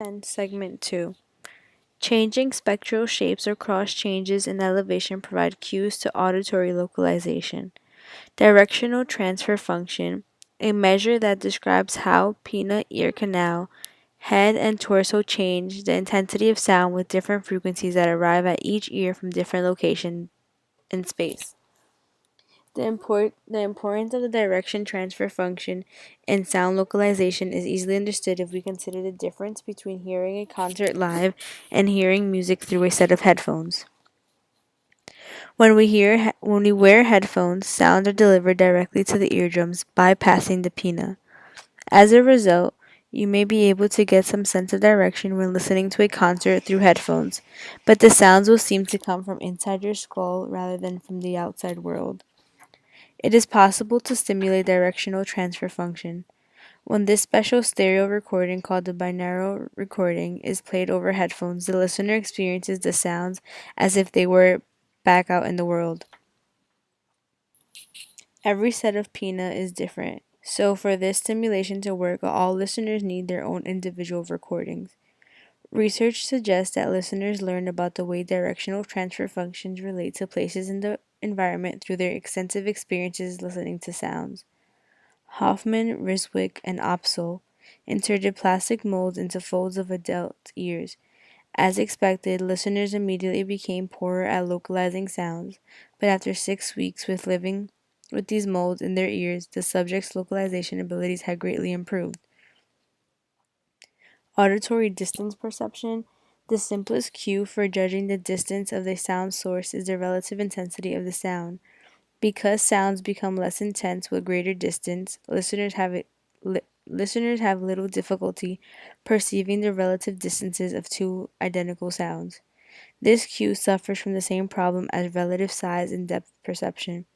And segment 2. Changing spectral shapes or cross changes in elevation provide cues to auditory localization. Directional transfer function, a measure that describes how pinna ear canal, head, and torso change the intensity of sound with different frequencies that arrive at each ear from different locations in space. The importance of the direction transfer function in sound localization is easily understood if we consider the difference between hearing a concert live and hearing music through a set of headphones. When we wear headphones, sounds are delivered directly to the eardrums, bypassing the pinna. As a result, you may be able to get some sense of direction when listening to a concert through headphones, but the sounds will seem to come from inside your skull rather than from the outside world. It is possible to stimulate directional transfer function. When this special stereo recording called the binaural recording is played over headphones, the listener experiences the sounds as if they were back out in the world. Every set of pinna is different, so for this stimulation to work, all listeners need their own individual recordings. Research suggests that listeners learn about the way directional transfer functions relate to places in the environment through their extensive experiences listening to sounds. Hoffman, Riswick, and Opsol inserted plastic molds into folds of adult ears. As expected, listeners immediately became poorer at localizing sounds, but after 6 weeks with living with these molds in their ears, the subject's localization abilities had greatly improved. Auditory distance perception. The simplest cue for judging the distance of the sound source is the relative intensity of the sound. Because sounds become less intense with greater distance, listeners have little difficulty perceiving the relative distances of two identical sounds. This cue suffers from the same problem as relative size and depth perception.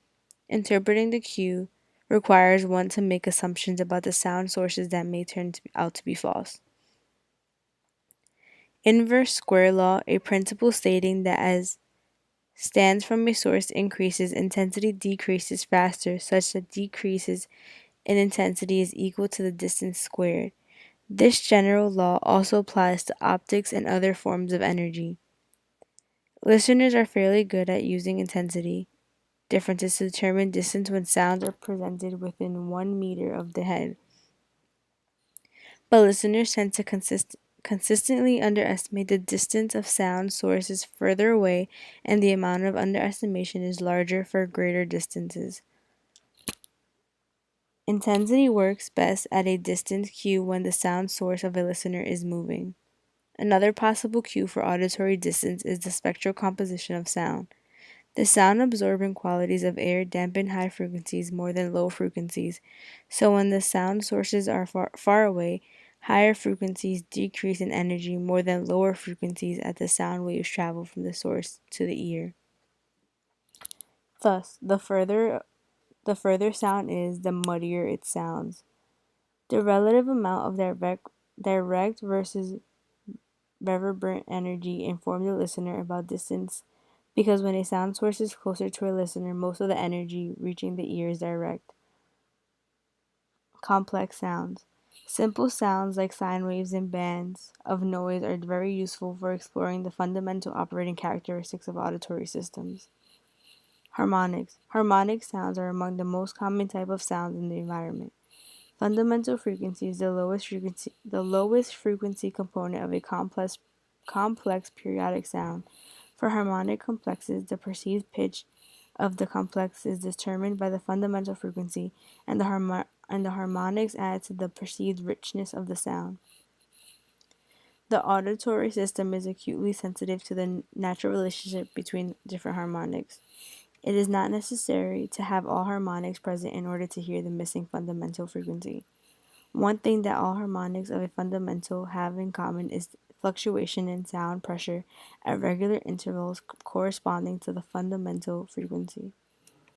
Interpreting the cue requires one to make assumptions about the sound sources that may out to be false. Inverse square law, a principle stating that as stands from a source increases, intensity decreases faster, such that decreases in intensity is equal to the distance squared. This general law also applies to optics and other forms of energy. Listeners are fairly good at using intensity differences to determine distance when sounds are presented within 1 meter of the head, but listeners tend to consistently underestimate the distance of sound sources further away, and the amount of underestimation is larger for greater distances. Intensity works best at a distant cue when the sound source of a listener is moving. Another possible cue for auditory distance is the spectral composition of sound. The sound absorbing qualities of air dampen high frequencies more than low frequencies, so when the sound sources are far away, higher frequencies decrease in energy more than lower frequencies as the sound waves travel from the source to the ear. Thus, the further sound is, the muddier it sounds. The relative amount of direct versus reverberant energy inform the listener about distance because when a sound source is closer to a listener, most of the energy reaching the ear is direct. Complex sounds. Simple sounds like sine waves and bands of noise are very useful for exploring the fundamental operating characteristics of auditory systems. Harmonics. Harmonic sounds are among the most common type of sounds in the environment. Fundamental frequency is the lowest frequency component of a complex periodic sound. For harmonic complexes, the perceived pitch of the complex is determined by the fundamental frequency, and the harmonics add to the perceived richness of the sound. The auditory system is acutely sensitive to the natural relationship between different harmonics. It is not necessary to have all harmonics present in order to hear the missing fundamental frequency. One thing that all harmonics of a fundamental have in common is fluctuation in sound pressure at regular intervals corresponding to the fundamental frequency.